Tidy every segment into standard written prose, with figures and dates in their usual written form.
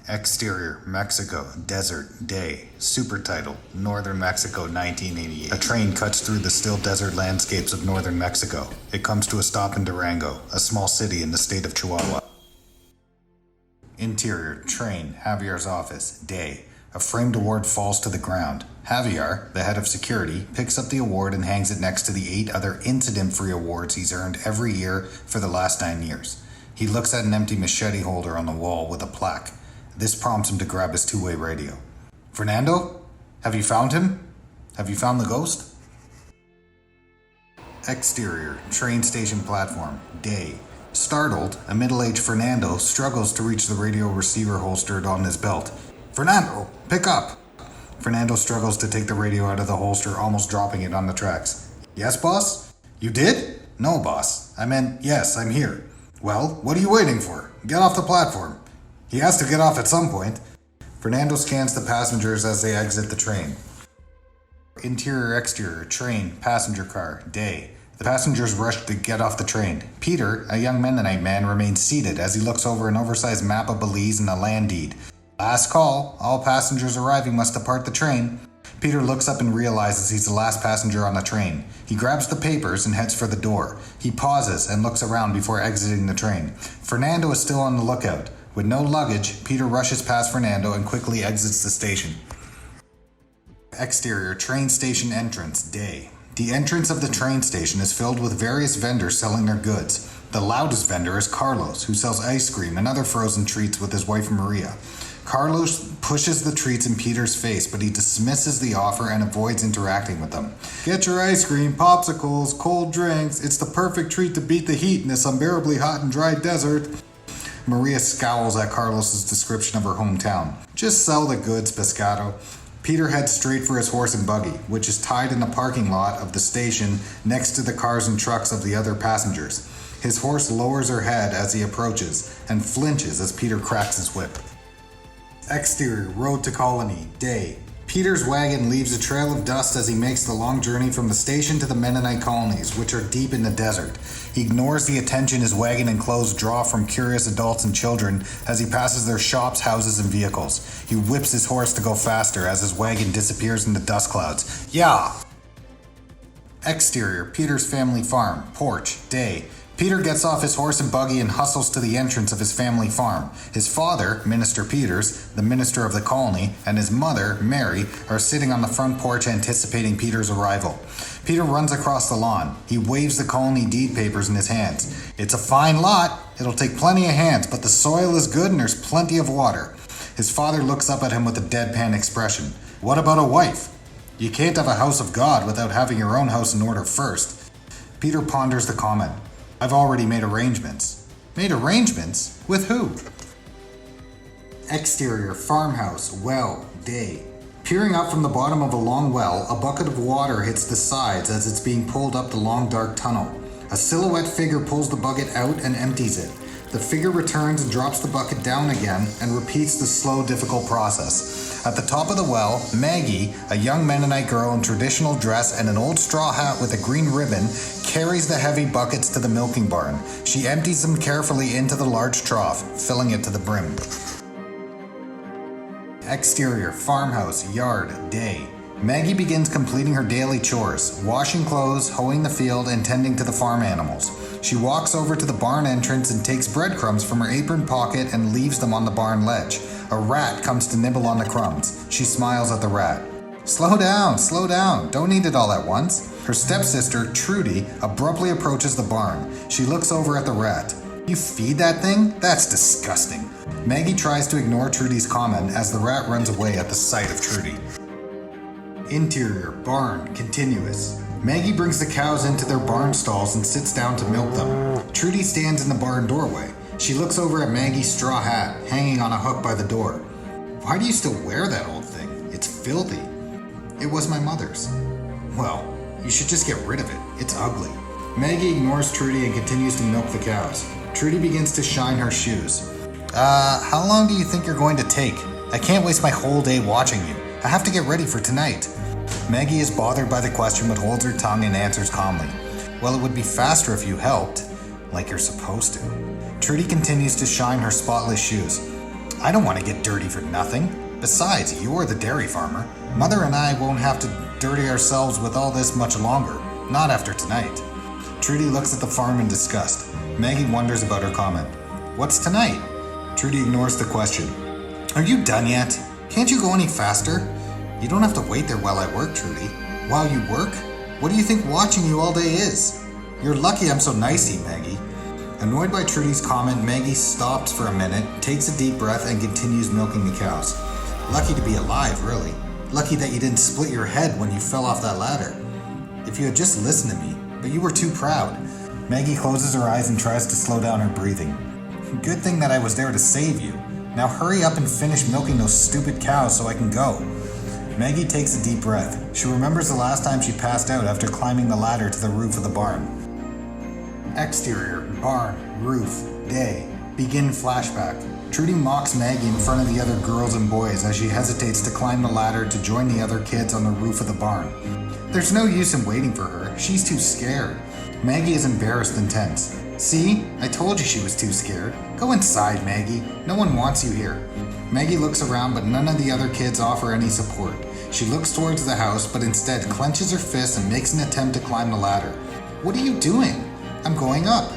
Exterior, Mexico, desert, day, super title, Northern Mexico, 1988. A train cuts through the still desert landscapes of northern Mexico. It comes to a stop in Durango, a small city in the state of Chihuahua. Interior, train, Javier's office, day. A framed award falls to the ground. Javier, the head of security, picks up the award and hangs it next to the 8 other incident-free awards he's earned every year for the last 9 years. He looks at an empty machete holder on the wall with a plaque. This prompts him to grab his two-way radio. Fernando? Have you found him? Have you found the ghost? Exterior, train station platform, day. Startled, a middle-aged Fernando struggles to reach the radio receiver holstered on his belt. Fernando, pick up! Fernando struggles to take the radio out of the holster, almost dropping it on the tracks. Yes, boss? You did? No, boss. I meant, yes, I'm here. Well, what are you waiting for? Get off the platform. He has to get off at some point. Fernando scans the passengers as they exit the train. Interior, exterior, train, passenger car, day. The passengers rush to get off the train. Peter, a young Mennonite man, remains seated as he looks over an oversized map of Belize and a land deed. Last call. All passengers arriving must depart the train. Peter looks up and realizes he's the last passenger on the train. He grabs the papers and heads for the door. He pauses and looks around before exiting the train. Fernando is still on the lookout. With no luggage, Peter rushes past Fernando and quickly exits the station. Exterior, train station entrance, day. The entrance of the train station is filled with various vendors selling their goods. The loudest vendor is Carlos, who sells ice cream and other frozen treats with his wife Maria. Carlos pushes the treats in Peter's face, but he dismisses the offer and avoids interacting with them. Get your ice cream, popsicles, cold drinks. It's the perfect treat to beat the heat in this unbearably hot and dry desert. Maria scowls at Carlos's description of her hometown. Just sell the goods, Pescado. Peter heads straight for his horse and buggy, which is tied in the parking lot of the station next to the cars and trucks of the other passengers. His horse lowers her head as he approaches and flinches as Peter cracks his whip. Exterior, road to Colony, day. Peter's wagon leaves a trail of dust as he makes the long journey from the station to the Mennonite colonies, which are deep in the desert. He ignores the attention his wagon and clothes draw from curious adults and children as he passes their shops, houses, and vehicles. He whips his horse to go faster as his wagon disappears in the dust clouds. Yeah! Exterior, Peter's family farm, porch, day. Peter gets off his horse and buggy and hustles to the entrance of his family farm. His father, Minister Peters, the minister of the colony, and his mother, Mary, are sitting on the front porch anticipating Peter's arrival. Peter runs across the lawn. He waves the colony deed papers in his hands. It's a fine lot. It'll take plenty of hands, but the soil is good and there's plenty of water. His father looks up at him with a deadpan expression. What about a wife? You can't have a house of God without having your own house in order first. Peter ponders the comment. I've already made arrangements. Made arrangements? With who? Exterior, farmhouse, well, day. Peering up from the bottom of a long well, a bucket of water hits the sides as it's being pulled up the long dark tunnel. A silhouette figure pulls the bucket out and empties it. The figure returns and drops the bucket down again and repeats the slow, difficult process. At the top of the well, Maggie, a young Mennonite girl in traditional dress and an old straw hat with a green ribbon, carries the heavy buckets to the milking barn. She empties them carefully into the large trough, filling it to the brim. Exterior, farmhouse, yard, day. Maggie begins completing her daily chores, washing clothes, hoeing the field, and tending to the farm animals. She walks over to the barn entrance and takes breadcrumbs from her apron pocket and leaves them on the barn ledge. A rat comes to nibble on the crumbs. She smiles at the rat. Slow down, don't eat it all at once. Her stepsister, Trudy, abruptly approaches the barn. She looks over at the rat. You feed that thing? That's disgusting. Maggie tries to ignore Trudy's comment as the rat runs away at the sight of Trudy. Interior, barn, continuous. Maggie brings the cows into their barn stalls and sits down to milk them. Trudy stands in the barn doorway. She looks over at Maggie's straw hat, hanging on a hook by the door. Why do you still wear that old thing? It's filthy. It was my mother's. Well, you should just get rid of it. It's ugly. Maggie ignores Trudy and continues to milk the cows. Trudy begins to shine her shoes. How long do you think you're going to take? I can't waste my whole day watching you. I have to get ready for tonight. Maggie is bothered by the question but holds her tongue and answers calmly. Well, it would be faster if you helped, like you're supposed to. Trudy continues to shine her spotless shoes. I don't want to get dirty for nothing. Besides, you're the dairy farmer. Mother and I won't have to dirty ourselves with all this much longer. Not after tonight. Trudy looks at the farm in disgust. Maggie wonders about her comment. What's tonight? Trudy ignores the question. Are you done yet? Can't you go any faster? You don't have to wait there while I work, Trudy. While you work? What do you think watching you all day is? You're lucky I'm so nicey, Maggie. Annoyed by Trudy's comment, Maggie stops for a minute, takes a deep breath, and continues milking the cows. Lucky to be alive, really. Lucky that you didn't split your head when you fell off that ladder. If you had just listened to me, but you were too proud. Maggie closes her eyes and tries to slow down her breathing. Good thing that I was there to save you. Now hurry up and finish milking those stupid cows so I can go. Maggie takes a deep breath. She remembers the last time she passed out after climbing the ladder to the roof of the barn. Exterior, barn, roof, day. Begin flashback. Trudy mocks Maggie in front of the other girls and boys as she hesitates to climb the ladder to join the other kids on the roof of the barn. There's no use in waiting for her. She's too scared. Maggie is embarrassed and tense. See? I told you she was too scared. Go inside, Maggie. No one wants you here. Maggie looks around, but none of the other kids offer any support. She looks towards the house, but instead clenches her fist and makes an attempt to climb the ladder. What are you doing? I'm going up.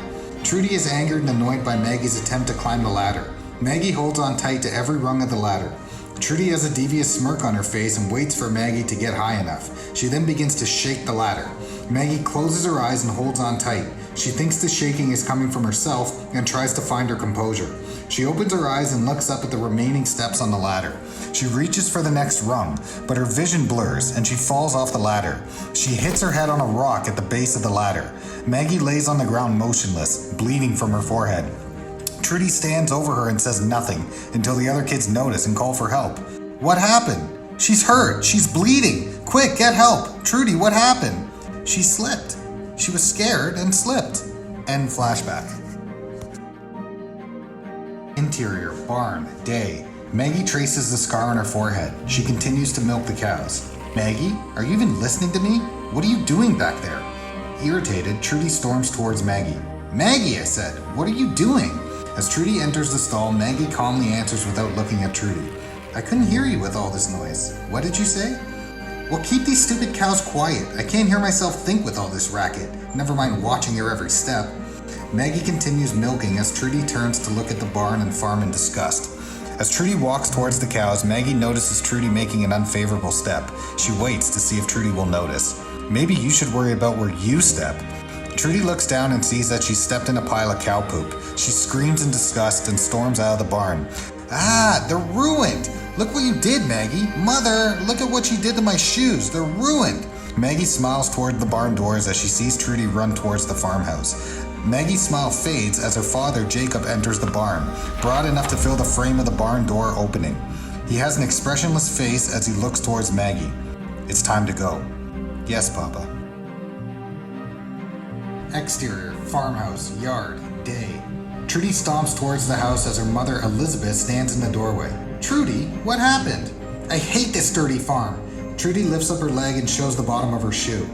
Trudy is angered and annoyed by Maggie's attempt to climb the ladder. Maggie holds on tight to every rung of the ladder. Trudy has a devious smirk on her face and waits for Maggie to get high enough. She then begins to shake the ladder. Maggie closes her eyes and holds on tight. She thinks the shaking is coming from herself and tries to find her composure. She opens her eyes and looks up at the remaining steps on the ladder. She reaches for the next rung, but her vision blurs and she falls off the ladder. She hits her head on a rock at the base of the ladder. Maggie lays on the ground motionless, bleeding from her forehead. Trudy stands over her and says nothing until the other kids notice and call for help. What happened? She's hurt. She's bleeding. Quick, get help. Trudy, what happened? She slipped. She was scared and slipped. End flashback. Interior, barn, day. Maggie traces the scar on her forehead. She continues to milk the cows. Maggie, are you even listening to me? What are you doing back there? Irritated, Trudy storms towards Maggie. Maggie, I said, what are you doing? As Trudy enters the stall, Maggie calmly answers without looking at Trudy. I couldn't hear you with all this noise. What did you say? Well, keep these stupid cows quiet. I can't hear myself think with all this racket. Never mind watching your every step. Maggie continues milking as Trudy turns to look at the barn and farm in disgust. As Trudy walks towards the cows, Maggie notices Trudy making an unfavorable step. She waits to see if Trudy will notice. Maybe you should worry about where you step. Trudy looks down and sees that she's stepped in a pile of cow poop. She screams in disgust and storms out of the barn. Ah, they're ruined! Look what you did, Maggie! Mother, look at what you did to my shoes! They're ruined! Maggie smiles toward the barn doors as she sees Trudy run towards the farmhouse. Maggie's smile fades as her father, Jacob, enters the barn, broad enough to fill the frame of the barn door opening. He has an expressionless face as he looks towards Maggie. It's time to go. Yes, Papa. Exterior, farmhouse, yard, day. Trudy stomps towards the house as her mother, Elizabeth, stands in the doorway. Trudy, what happened? I hate this dirty farm. Trudy lifts up her leg and shows the bottom of her shoe.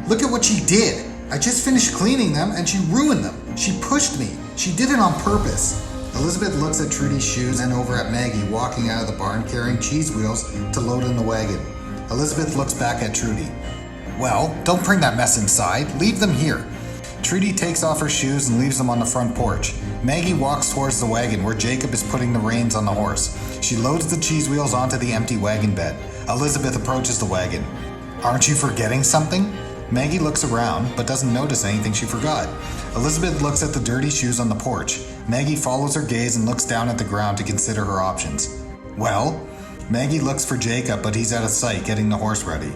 Look at what she did. I just finished cleaning them and she ruined them. She pushed me. She did it on purpose. Elizabeth looks at Trudy's shoes and over at Maggie walking out of the barn carrying cheese wheels to load in the wagon. Elizabeth looks back at Trudy. Well, don't bring that mess inside. Leave them here. Trudy takes off her shoes and leaves them on the front porch. Maggie walks towards the wagon where Jacob is putting the reins on the horse. She loads the cheese wheels onto the empty wagon bed. Elizabeth approaches the wagon. Aren't you forgetting something? Maggie looks around, but doesn't notice anything she forgot. Elizabeth looks at the dirty shoes on the porch. Maggie follows her gaze and looks down at the ground to consider her options. Well? Maggie looks for Jacob, but he's out of sight getting the horse ready.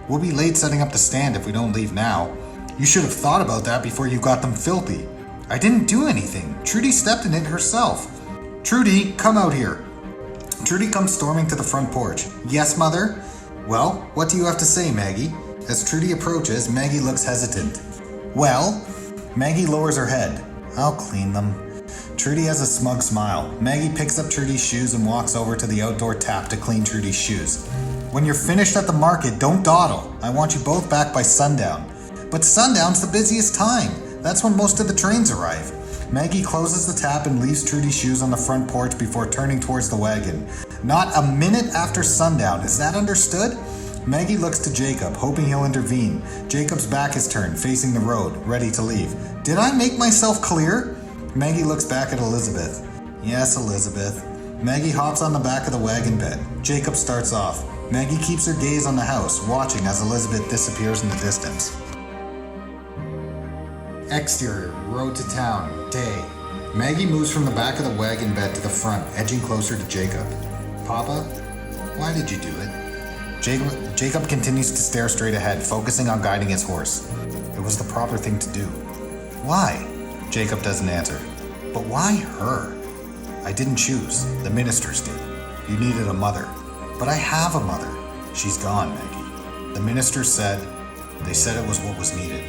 We'll be late setting up the stand if we don't leave now. You should have thought about that before you got them filthy. I didn't do anything. Trudy stepped in it herself. Trudy, come out here. Trudy comes storming to the front porch. Yes, Mother? Well, what do you have to say, Maggie? As Trudy approaches, Maggie looks hesitant. Well? Maggie lowers her head. I'll clean them. Trudy has a smug smile. Maggie picks up Trudy's shoes and walks over to the outdoor tap to clean Trudy's shoes. When you're finished at the market, don't dawdle. I want you both back by sundown. But sundown's the busiest time. That's when most of the trains arrive. Maggie closes the tap and leaves Trudy's shoes on the front porch before turning towards the wagon. Not a minute after sundown, is that understood? Maggie looks to Jacob, hoping he'll intervene. Jacob's back is turned, facing the road, ready to leave. Did I make myself clear? Maggie looks back at Elizabeth. Yes, Elizabeth. Maggie hops on the back of the wagon bed. Jacob starts off. Maggie keeps her gaze on the house, watching as Elizabeth disappears in the distance. Exterior, road to town, day. Maggie moves from the back of the wagon bed to the front, edging closer to Jacob. Papa, why did you do it? Jacob continues to stare straight ahead, focusing on guiding his horse. It was the proper thing to do. Why? Jacob doesn't answer. But why her? I didn't choose. The ministers did. You needed a mother. But I have a mother. She's gone, Maggie. The ministers said it was what was needed.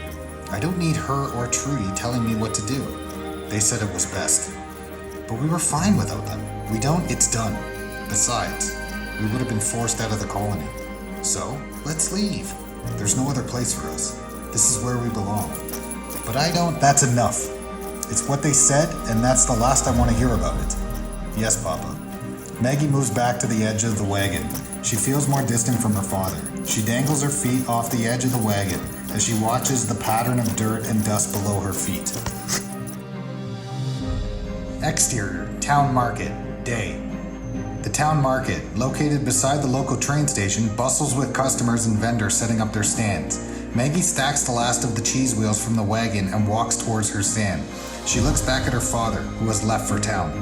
I don't need her or Trudy telling me what to do. They said it was best. But we were fine without them. We don't, it's done. Besides, we would have been forced out of the colony. So, let's leave. There's no other place for us. This is where we belong. But that's enough. It's what they said, and that's the last I want to hear about it. Yes, Papa. Maggie moves back to the edge of the wagon. She feels more distant from her father. She dangles her feet off the edge of the wagon as she watches the pattern of dirt and dust below her feet. Exterior, town market, day. The town market, located beside the local train station, bustles with customers and vendors setting up their stands. Maggie stacks the last of the cheese wheels from the wagon and walks towards her stand. She looks back at her father, who has left for town.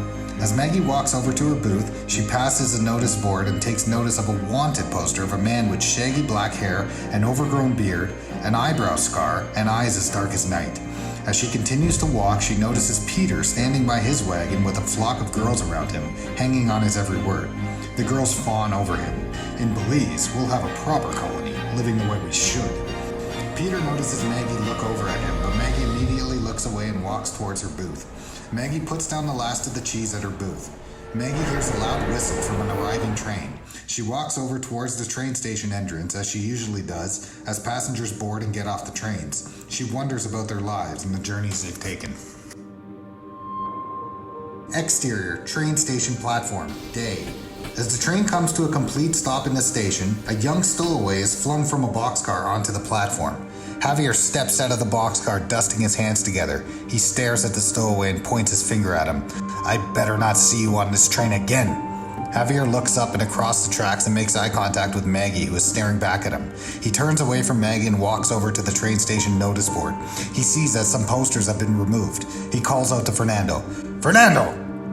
As Maggie walks over to her booth, she passes a notice board and takes notice of a wanted poster of a man with shaggy black hair, an overgrown beard, an eyebrow scar, and eyes as dark as night. As she continues to walk, she notices Peter standing by his wagon with a flock of girls around him, hanging on his every word. The girls fawn over him. In Belize, we'll have a proper colony, living the way we should. Peter notices Maggie look over at him, but Maggie immediately looks away and walks towards her booth. Maggie puts down the last of the cheese at her booth. Maggie hears a loud whistle from an arriving train. She walks over towards the train station entrance, as she usually does, as passengers board and get off the trains. She wonders about their lives and the journeys they've taken. Exterior, train station platform, day. As the train comes to a complete stop in the station, a young stowaway is flung from a boxcar onto the platform. Javier steps out of the boxcar, dusting his hands together. He stares at the stowaway and points his finger at him. I better not see you on this train again. Javier looks up and across the tracks and makes eye contact with Maggie, who is staring back at him. He turns away from Maggie and walks over to the train station notice board. He sees that some posters have been removed. He calls out to Fernando. Fernando,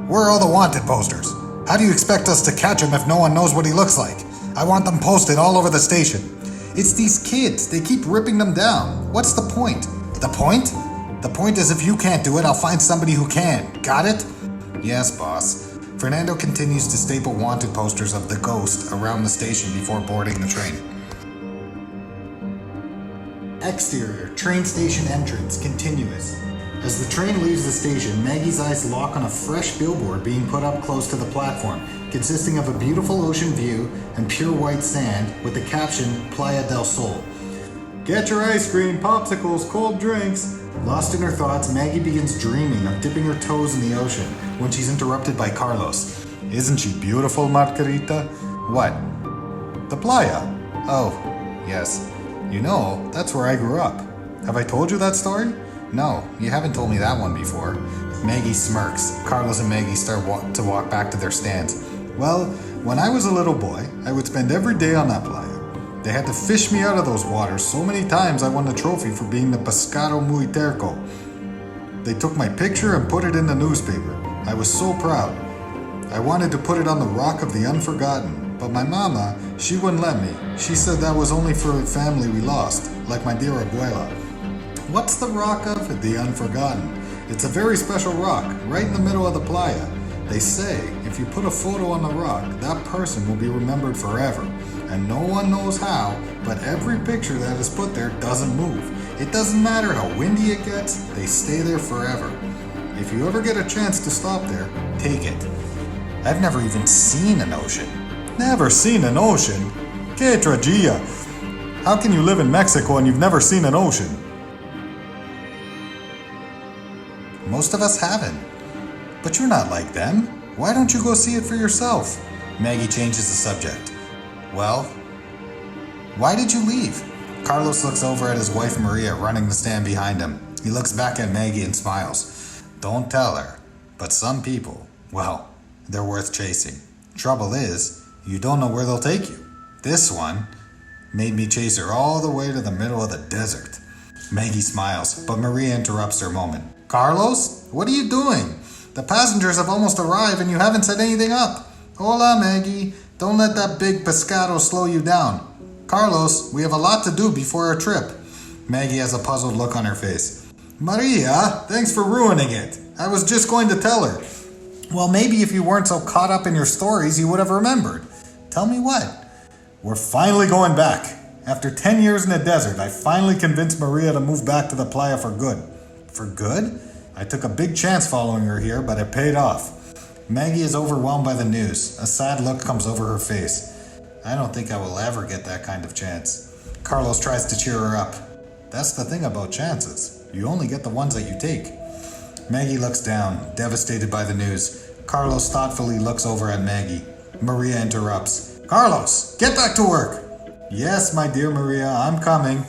where are all the wanted posters? How do you expect us to catch him if no one knows what he looks like? I want them posted all over the station. It's these kids. They keep ripping them down. What's the point? The point? The point is if you can't do it, I'll find somebody who can. Got it? Yes, boss. Fernando continues to staple wanted posters of the ghost around the station before boarding the train. Exterior, train station entrance, continuous. As the train leaves the station, Maggie's eyes lock on a fresh billboard being put up close to the platform, consisting of a beautiful ocean view and pure white sand with the caption Playa del Sol. Get your ice cream, popsicles, cold drinks. Lost in her thoughts, Maggie begins dreaming of dipping her toes in the ocean when she's interrupted by Carlos. Isn't she beautiful, Margarita? What? The playa. Oh, yes. You know, that's where I grew up. Have I told you that story? No, you haven't told me that one before. Maggie smirks. Carlos and Maggie start to walk back to their stands. Well, when I was a little boy, I would spend every day on that playa. They had to fish me out of those waters so many times I won the trophy for being the pescado muy terco. They took my picture and put it in the newspaper. I was so proud. I wanted to put it on the Rock of the Unforgotten, but my mama, she wouldn't let me. She said that was only for a family we lost, like my dear abuela. What's the Rock of the Unforgotten? It's a very special rock, right in the middle of the playa. They say if you put a photo on the rock, that person will be remembered forever. And no one knows how, but every picture that is put there doesn't move. It doesn't matter how windy it gets, they stay there forever. If you ever get a chance to stop there, take it. I've never even seen an ocean. Never seen an ocean? Que tragedia! How can you live in Mexico and you've never seen an ocean? Most of us haven't. But you're not like them. Why don't you go see it for yourself? Maggie changes the subject. Well, why did you leave? Carlos looks over at his wife Maria running the stand behind him. He looks back at Maggie and smiles. Don't tell her. But some people, well, they're worth chasing. Trouble is, you don't know where they'll take you. This one made me chase her all the way to the middle of the desert. Maggie smiles, but Maria interrupts her a moment. Carlos, what are you doing? The passengers have almost arrived and you haven't set anything up. Hola, Maggie. Don't let that big pescado slow you down. Carlos, we have a lot to do before our trip. Maggie has a puzzled look on her face. Maria, thanks for ruining it. I was just going to tell her. Well, maybe if you weren't so caught up in your stories, you would have remembered. Tell me what? We're finally going back. After 10 years in the desert, I finally convinced Maria to move back to the playa for good. For good? I took a big chance following her here, but it paid off. Maggie is overwhelmed by the news. A sad look comes over her face. I don't think I will ever get that kind of chance. Carlos tries to cheer her up. That's the thing about chances. You only get the ones that you take. Maggie looks down, devastated by the news. Carlos thoughtfully looks over at Maggie. Maria interrupts. Carlos, get back to work! Yes, my dear Maria, I'm coming.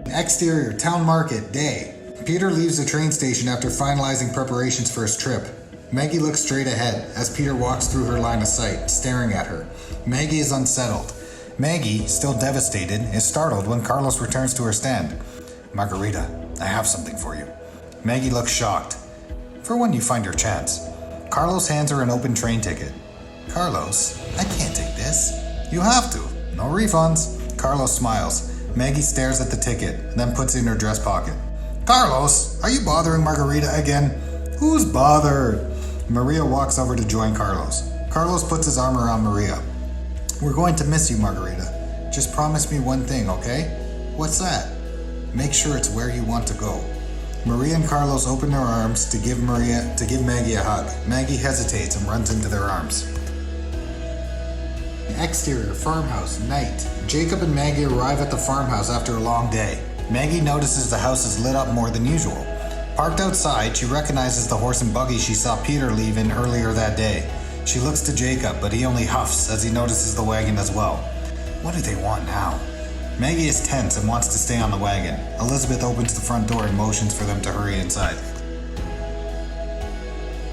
Exterior, town market, day. Peter leaves the train station after finalizing preparations for his trip. Maggie looks straight ahead as Peter walks through her line of sight, staring at her. Maggie is unsettled. Maggie, still devastated, is startled when Carlos returns to her stand. Margarita, I have something for you. Maggie looks shocked. For when you find your chance. Carlos hands her an open train ticket. Carlos, I can't take this. You have to. No refunds. Carlos smiles. Maggie stares at the ticket, then puts it in her dress pocket. Carlos, are you bothering Margarita again? Who's bothered? Maria walks over to join Carlos. Carlos puts his arm around Maria. We're going to miss you, Margarita. Just promise me one thing, okay? What's that? Make sure it's where you want to go. Maria and Carlos open their arms to give Maggie a hug. Maggie hesitates and runs into their arms. Exterior, farmhouse, night. Jacob and Maggie arrive at the farmhouse after a long day. Maggie notices the house is lit up more than usual. Parked outside, she recognizes the horse and buggy she saw Peter leave in earlier that day. She looks to Jacob, but he only huffs as he notices the wagon as well. What do they want now? Maggie is tense and wants to stay on the wagon. Elizabeth opens the front door and motions for them to hurry inside.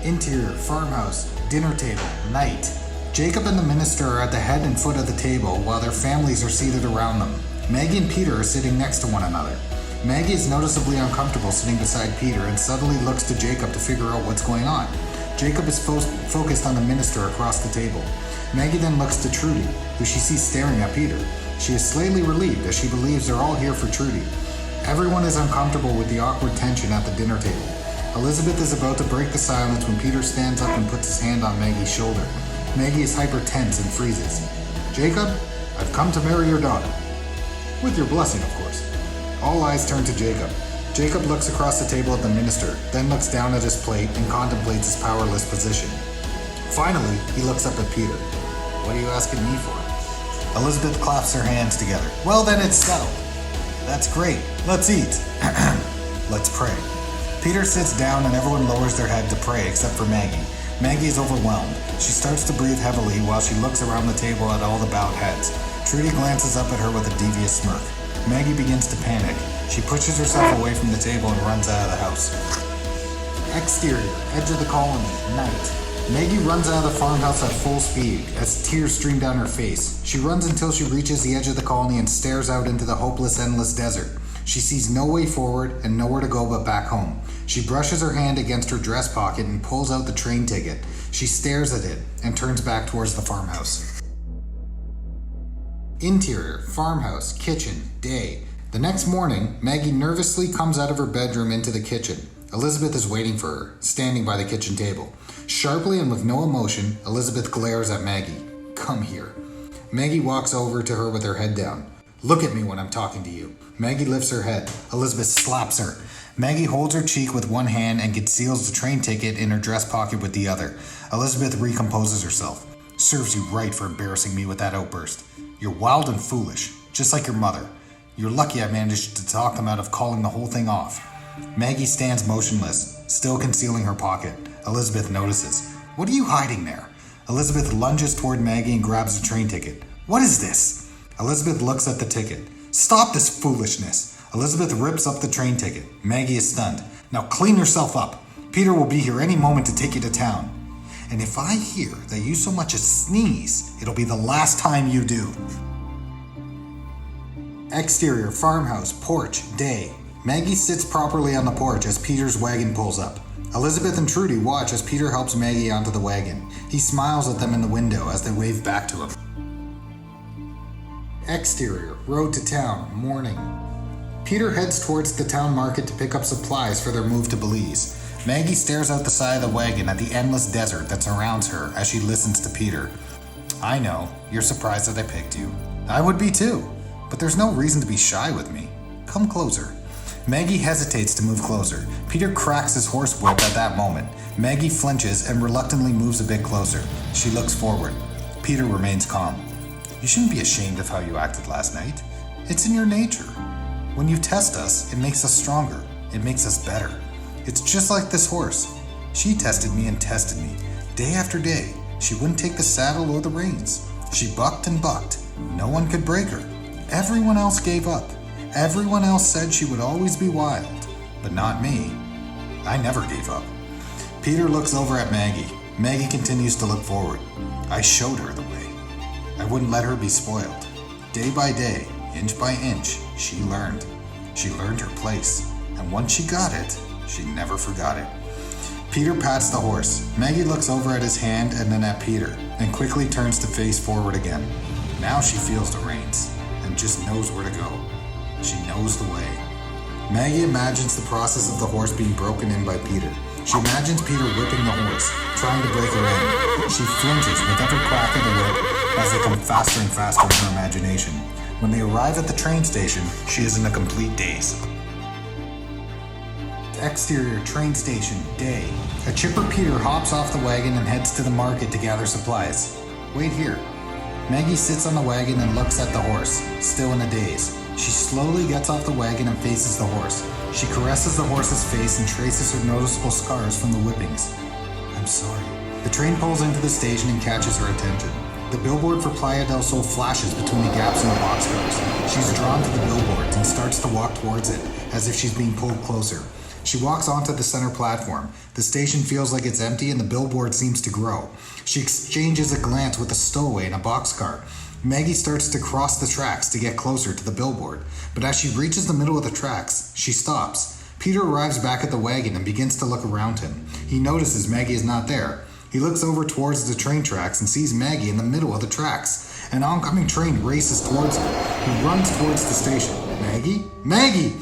Interior, farmhouse, dinner table, night. Jacob and the minister are at the head and foot of the table while their families are seated around them. Maggie and Peter are sitting next to one another. Maggie is noticeably uncomfortable sitting beside Peter and suddenly looks to Jacob to figure out what's going on. Jacob is focused on the minister across the table. Maggie then looks to Trudy, who she sees staring at Peter. She is slightly relieved as she believes they're all here for Trudy. Everyone is uncomfortable with the awkward tension at the dinner table. Elizabeth is about to break the silence when Peter stands up and puts his hand on Maggie's shoulder. Maggie is hyper tense and freezes. Jacob, I've come to marry your daughter. With your blessing, of course. All eyes turn to Jacob. Jacob looks across the table at the minister, then looks down at his plate and contemplates his powerless position. Finally, he looks up at Peter. What are you asking me for? Elizabeth claps her hands together. Well, then it's settled. That's great. Let's eat. Let's pray. Peter sits down and everyone lowers their head to pray except for Maggie. Maggie is overwhelmed. She starts to breathe heavily while she looks around the table at all the bowed heads. Trudy glances up at her with a devious smirk. Maggie begins to panic. She pushes herself away from the table and runs out of the house. Exterior, edge of the colony, night. Maggie runs out of the farmhouse at full speed as tears stream down her face. She runs until she reaches the edge of the colony and stares out into the hopeless, endless desert. She sees no way forward and nowhere to go but back home. She brushes her hand against her dress pocket and pulls out the train ticket. She stares at it and turns back towards the farmhouse. Interior, farmhouse, kitchen, day. The next morning, Maggie nervously comes out of her bedroom into the kitchen. Elizabeth is waiting for her, standing by the kitchen table. Sharply and with no emotion, Elizabeth glares at Maggie. Come here. Maggie walks over to her with her head down. Look at me when I'm talking to you. Maggie lifts her head. Elizabeth slaps her. Maggie holds her cheek with one hand and conceals the train ticket in her dress pocket with the other. Elizabeth recomposes herself. Serves you right for embarrassing me with that outburst. You're wild and foolish, just like your mother. You're lucky I managed to talk them out of calling the whole thing off. Maggie stands motionless, still concealing her pocket. Elizabeth notices. "What are you hiding there?" Elizabeth lunges toward Maggie and grabs a train ticket. "What is this?" Elizabeth looks at the ticket. "Stop this foolishness." Elizabeth rips up the train ticket. Maggie is stunned. "Now clean yourself up. Peter will be here any moment to take you to town. And if I hear that you so much as sneeze, it'll be the last time you do." Exterior, farmhouse, porch, day. Maggie sits properly on the porch as Peter's wagon pulls up. Elizabeth and Trudy watch as Peter helps Maggie onto the wagon. He smiles at them in the window as they wave back to him. Exterior, road to town, morning. Peter heads towards the town market to pick up supplies for their move to Belize. Maggie stares out the side of the wagon at the endless desert that surrounds her as she listens to Peter. "I know, you're surprised that I picked you. I would be too, but there's no reason to be shy with me. Come closer." Maggie hesitates to move closer. Peter cracks his horse whip at that moment. Maggie flinches and reluctantly moves a bit closer. She looks forward. Peter remains calm. "You shouldn't be ashamed of how you acted last night. It's in your nature. When you test us, it makes us stronger. It makes us better. It's just like this horse. She tested me and tested me. Day after day, she wouldn't take the saddle or the reins. She bucked and bucked. No one could break her. Everyone else gave up. Everyone else said she would always be wild. But not me. I never gave up." Peter looks over at Maggie. Maggie continues to look forward. "I showed her the way. I wouldn't let her be spoiled. Day by day, inch by inch, she learned. She learned her place. And once she got it, she never forgot it." Peter pats the horse. Maggie looks over at his hand and then at Peter, and quickly turns to face forward again. Now she feels the reins, and just knows where to go. She knows the way. Maggie imagines the process of the horse being broken in by Peter. She imagines Peter whipping the horse, trying to break her in. She flinches with every crack of the whip as they come faster and faster in her imagination. When they arrive at the train station, she is in a complete daze. Exterior, train station, day. A chipper Peter hops off the wagon and heads to the market to gather supplies. "Wait here." Maggie sits on the wagon and looks at the horse, still in a daze. She slowly gets off the wagon and faces the horse. She caresses the horse's face and traces her noticeable scars from the whippings. "I'm sorry." The train pulls into the station and catches her attention. The billboard for Playa del Sol flashes between the gaps in the boxcars. She's drawn to the billboards and starts to walk towards it, as if she's being pulled closer. She walks onto the center platform. The station feels like it's empty and the billboard seems to grow. She exchanges a glance with a stowaway in a boxcar. Maggie starts to cross the tracks to get closer to the billboard, but as she reaches the middle of the tracks, she stops. Peter arrives back at the wagon and begins to look around him. He notices Maggie is not there. He looks over towards the train tracks and sees Maggie in the middle of the tracks. An oncoming train races towards him. He runs towards the station. "Maggie? Maggie!"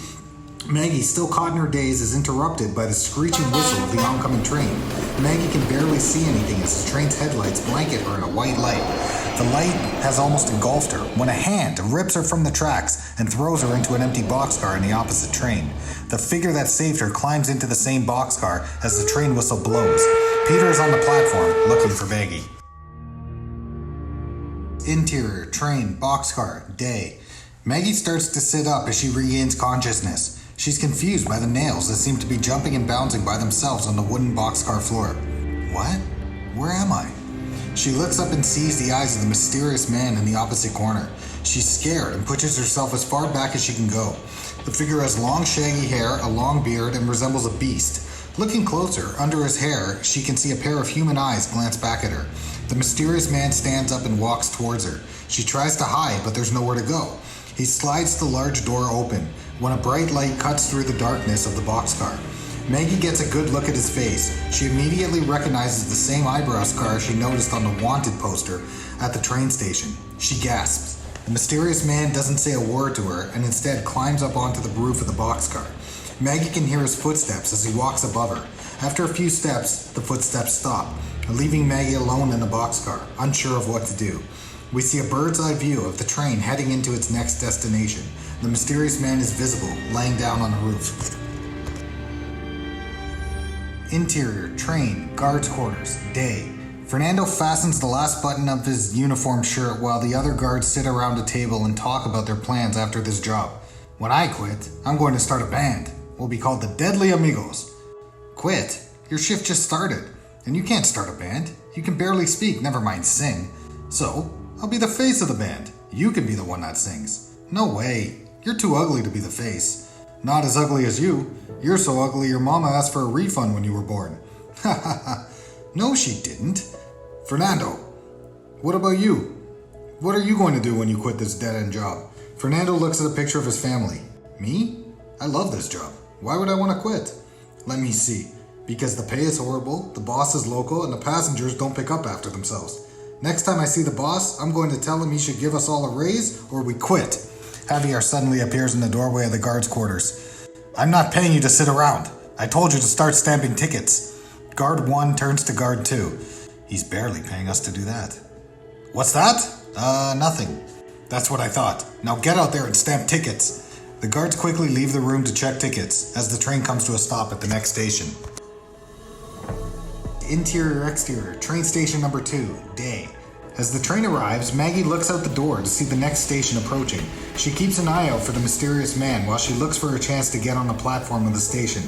Maggie, still caught in her daze, is interrupted by the screeching whistle of the oncoming train. Maggie can barely see anything as the train's headlights blanket her in a white light. The light has almost engulfed her when a hand rips her from the tracks and throws her into an empty boxcar in the opposite train. The figure that saved her climbs into the same boxcar as the train whistle blows. Peter is on the platform looking for Maggie. Interior, train, boxcar, day. Maggie starts to sit up as she regains consciousness. She's confused by the nails that seem to be jumping and bouncing by themselves on the wooden boxcar floor. What? Where am I? She looks up and sees the eyes of the mysterious man in the opposite corner. She's scared and pushes herself as far back as she can go. The figure has long shaggy hair, a long beard, and resembles a beast. Looking closer, under his hair, she can see a pair of human eyes glance back at her. The mysterious man stands up and walks towards her. She tries to hide, but there's nowhere to go. He slides the large door open when a bright light cuts through the darkness of the boxcar. Maggie gets a good look at his face. She immediately recognizes the same eyebrow scar she noticed on the wanted poster at the train station. She gasps. The mysterious man doesn't say a word to her and instead climbs up onto the roof of the boxcar. Maggie can hear his footsteps as he walks above her. After a few steps, the footsteps stop, leaving Maggie alone in the boxcar, unsure of what to do. We see a bird's eye view of the train heading into its next destination. The mysterious man is visible, laying down on the roof. Interior, train, guards' quarters, day. Fernando fastens the last button of his uniform shirt while the other guards sit around a table and talk about their plans after this job. "When I quit, I'm going to start a band. will be called the Deadly Amigos. Quit? Your shift just started, and you can't start a band. You can barely speak, never mind sing. So, I'll be the face of the band. You can be the one that sings. No way. You're too ugly to be the face. Not as ugly as you. You're so ugly your mama asked for a refund when you were born. Ha ha ha. No, she didn't. Fernando, what about you? What are you going to do when you quit this dead-end job? Fernando looks at a picture of his family. Me? I love this job. Why would I want to quit? Let me see. Because the pay is horrible, the boss is local, and the passengers don't pick up after themselves. Next time I see the boss, I'm going to tell him he should give us all a raise or we quit. Javier suddenly appears in the doorway of the guards' quarters. I'm not paying you to sit around. I told you to start stamping tickets. Guard 1 turns to Guard 2. He's barely paying us to do that. What's that? Nothing. That's what I thought. Now get out there and stamp tickets. The guards quickly leave the room to check tickets as the train comes to a stop at the next station. Interior exterior, train station number 2, day. As the train arrives, Maggie looks out the door to see the next station approaching. She keeps an eye out for the mysterious man while she looks for a chance to get on the platform of the station.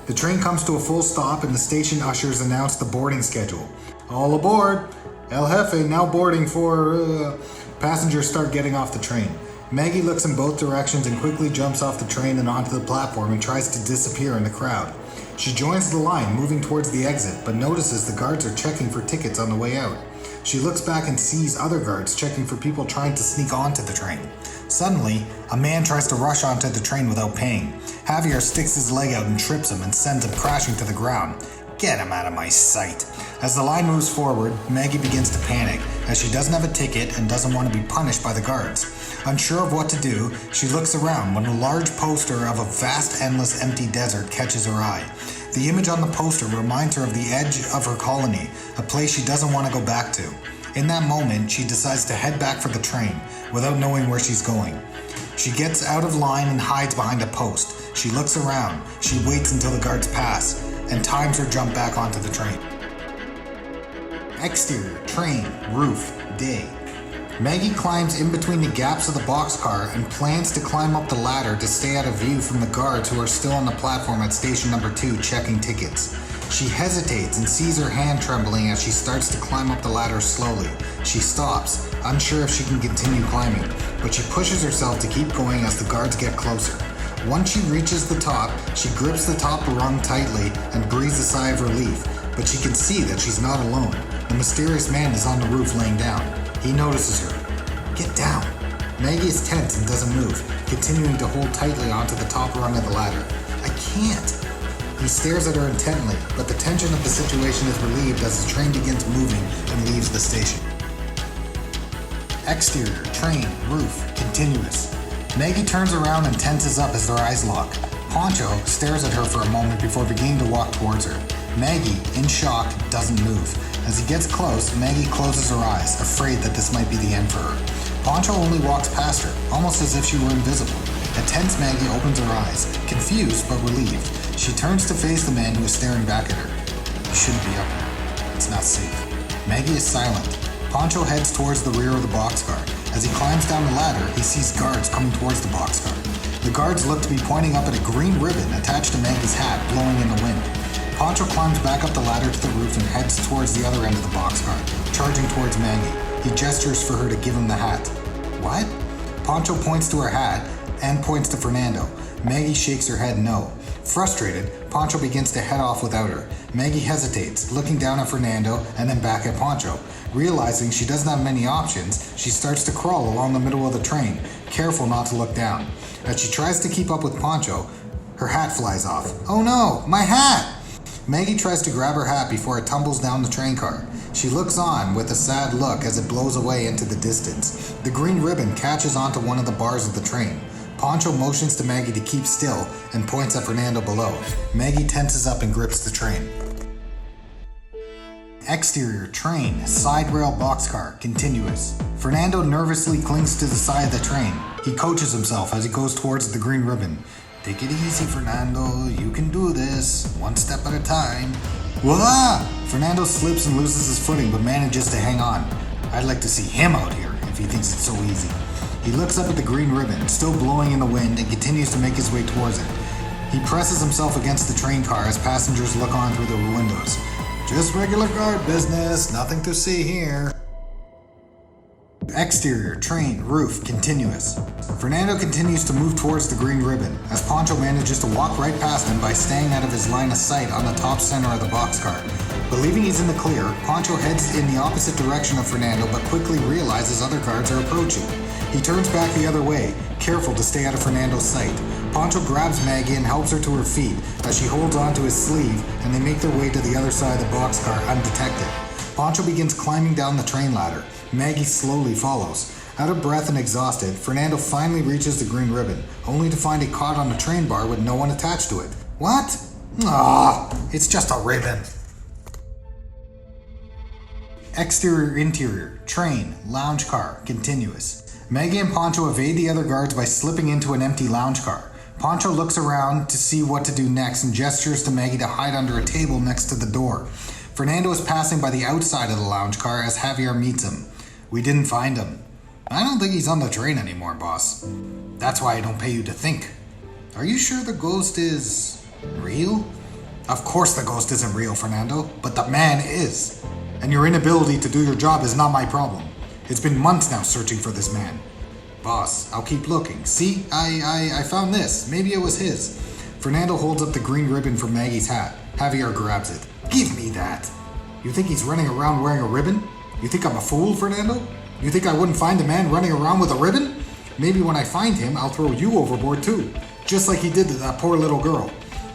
The train comes to a full stop and the station ushers announce the boarding schedule. All aboard! El Jefe now boarding for... Passengers start getting off the train. Maggie looks in both directions and quickly jumps off the train and onto the platform and tries to disappear in the crowd. She joins the line, moving towards the exit, but notices the guards are checking for tickets on the way out. She looks back and sees other guards checking for people trying to sneak onto the train. Suddenly, a man tries to rush onto the train without paying. Javier sticks his leg out and trips him and sends him crashing to the ground. Get him out of my sight. As the line moves forward, Maggie begins to panic, as she doesn't have a ticket and doesn't want to be punished by the guards. Unsure of what to do, she looks around when a large poster of a vast, endless, empty desert catches her eye. The image on the poster reminds her of the edge of her colony, a place she doesn't want to go back to. In that moment, she decides to head back for the train, without knowing where she's going. She gets out of line and hides behind a post. She looks around, she waits until the guards pass, and times her jump back onto the train. Exterior, train, roof, day. Maggie climbs in between the gaps of the boxcar and plans to climb up the ladder to stay out of view from the guards who are still on the platform at station number 2 checking tickets. She hesitates and sees her hand trembling as she starts to climb up the ladder slowly. She stops, unsure if she can continue climbing, but she pushes herself to keep going as the guards get closer. Once she reaches the top, she grips the top rung tightly and breathes a sigh of relief, but she can see that she's not alone. The mysterious man is on the roof laying down. He notices her. Get down. Maggie is tense and doesn't move, continuing to hold tightly onto the top rung of the ladder. I can't. He stares at her intently, but the tension of the situation is relieved as the train begins moving and leaves the station. Exterior, train, roof, continuous. Maggie turns around and tenses up as their eyes lock. Poncho stares at her for a moment before beginning to walk towards her. Maggie, in shock, doesn't move. As he gets close, Maggie closes her eyes, afraid that this might be the end for her. Poncho only walks past her, almost as if she were invisible. A tense Maggie opens her eyes, confused but relieved. She turns to face the man who is staring back at her. You shouldn't be up here. It's not safe. Maggie is silent. Poncho heads towards the rear of the boxcar. As he climbs down the ladder, he sees guards coming towards the boxcar. The guards look to be pointing up at a green ribbon attached to Maggie's hat blowing in the wind. Poncho climbs back up the ladder to the roof and heads towards the other end of the boxcar, charging towards Maggie. He gestures for her to give him the hat. What? Poncho points to her hat and points to Fernando. Maggie shakes her head no. Frustrated, Poncho begins to head off without her. Maggie hesitates, looking down at Fernando and then back at Poncho. Realizing she doesn't have many options, she starts to crawl along the middle of the train, careful not to look down. As she tries to keep up with Poncho, her hat flies off. Oh no, my hat! Maggie tries to grab her hat before it tumbles down the train car. She looks on with a sad look as it blows away into the distance. The green ribbon catches onto one of the bars of the train. Poncho motions to Maggie to keep still and points at Fernando below. Maggie tenses up and grips the train. Exterior, train, side rail boxcar, continuous. Fernando nervously clings to the side of the train. He coaches himself as he goes towards the green ribbon. Take it easy, Fernando. You can do this. One step at a time. Voila! Fernando slips and loses his footing but manages to hang on. I'd like to see him out here if he thinks it's so easy. He looks up at the green ribbon, still blowing in the wind, and continues to make his way towards it. He presses himself against the train car as passengers look on through the windows. Just regular guard business, nothing to see here. Exterior, train, roof, continuous. Fernando continues to move towards the green ribbon, as Pancho manages to walk right past him by staying out of his line of sight on the top center of the boxcar. Believing he's in the clear, Pancho heads in the opposite direction of Fernando but quickly realizes other guards are approaching. He turns back the other way, careful to stay out of Fernando's sight. Pancho grabs Maggie and helps her to her feet as she holds onto his sleeve, and they make their way to the other side of the boxcar undetected. Pancho begins climbing down the train ladder. Maggie slowly follows. Out of breath and exhausted, Fernando finally reaches the green ribbon, only to find it caught on a train bar with no one attached to it. What? It's just a ribbon. Exterior, interior, train, lounge car, continuous. Maggie and Pancho evade the other guards by slipping into an empty lounge car. Pancho looks around to see what to do next and gestures to Maggie to hide under a table next to the door. Fernando is passing by the outside of the lounge car as Javier meets him. We didn't find him. I don't think he's on the train anymore, boss. That's why I don't pay you to think. Are you sure the ghost is real? Of course the ghost isn't real, Fernando, but the man is. And your inability to do your job is not my problem. It's been months now searching for this man. Boss, I'll keep looking. See, I found this. Maybe it was his. Fernando holds up the green ribbon for Maggie's hat. Javier grabs it. Give me that. You think he's running around wearing a ribbon? You think I'm a fool, Fernando? You think I wouldn't find a man running around with a ribbon? Maybe when I find him, I'll throw you overboard too. Just like he did to that poor little girl.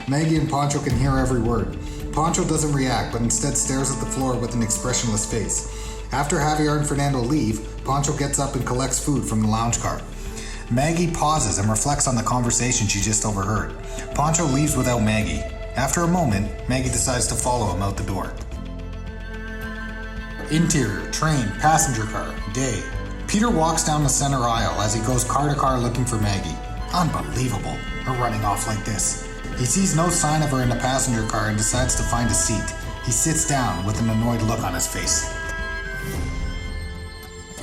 Maggie and Pancho can hear every word. Pancho doesn't react, but instead stares at the floor with an expressionless face. After Javier and Fernando leave, Pancho gets up and collects food from the lounge car. Maggie pauses and reflects on the conversation she just overheard. Pancho leaves without Maggie. After a moment, Maggie decides to follow him out the door. Interior, train, passenger car, day. Peter walks down the center aisle as he goes car to car looking for Maggie. Unbelievable, her running off like this. He sees no sign of her in the passenger car and decides to find a seat. He sits down with an annoyed look on his face.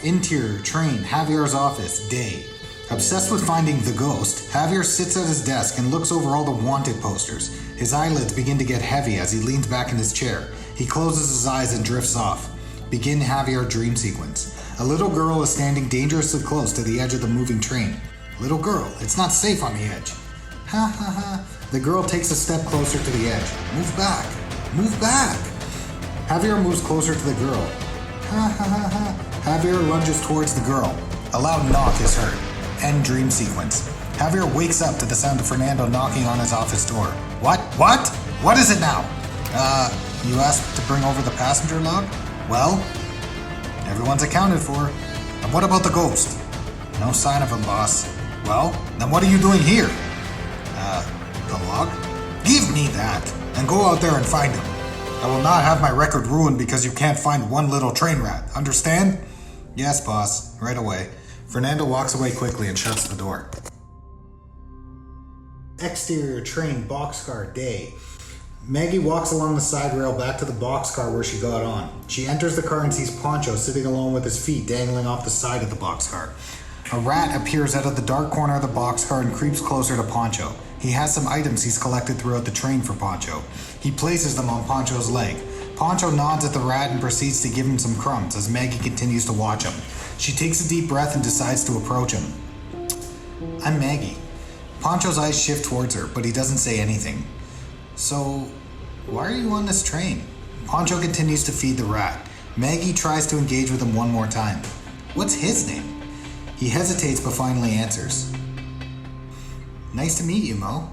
Interior, train, Javier's office, day. Obsessed with finding the ghost, Javier sits at his desk and looks over all the wanted posters. His eyelids begin to get heavy as he leans back in his chair. He closes his eyes and drifts off. Begin Javier dream sequence. A little girl is standing dangerously close to the edge of the moving train. Little girl, it's not safe on the edge. Ha ha ha. The girl takes a step closer to the edge. Move back. Move back. Javier moves closer to the girl. Ha ha ha ha. Javier lunges towards the girl. A loud knock is heard. End dream sequence. Javier wakes up to the sound of Fernando knocking on his office door. What? What? What is it now? You asked to bring over the passenger log? Well, everyone's accounted for. And what about the ghost? No sign of him, boss. Well, then what are you doing here? The log? Give me that, and go out there and find him. I will not have my record ruined because you can't find one little train rat. Understand? Yes, boss. Right away. Fernando walks away quickly and shuts the door. Exterior, train, boxcar, day. Maggie walks along the side rail back to the boxcar where she got on. She enters the car and sees Pancho sitting alone with his feet dangling off the side of the boxcar. A rat appears out of the dark corner of the boxcar and creeps closer to Pancho. He has some items he's collected throughout the train for Pancho. He places them on Pancho's leg. Pancho nods at the rat and proceeds to give him some crumbs as Maggie continues to watch him. She takes a deep breath and decides to approach him. I'm Maggie. Pancho's eyes shift towards her, but he doesn't say anything. So, why are you on this train? Pancho continues to feed the rat. Maggie tries to engage with him one more time. What's his name? He hesitates but finally answers. Nice to meet you, Mo.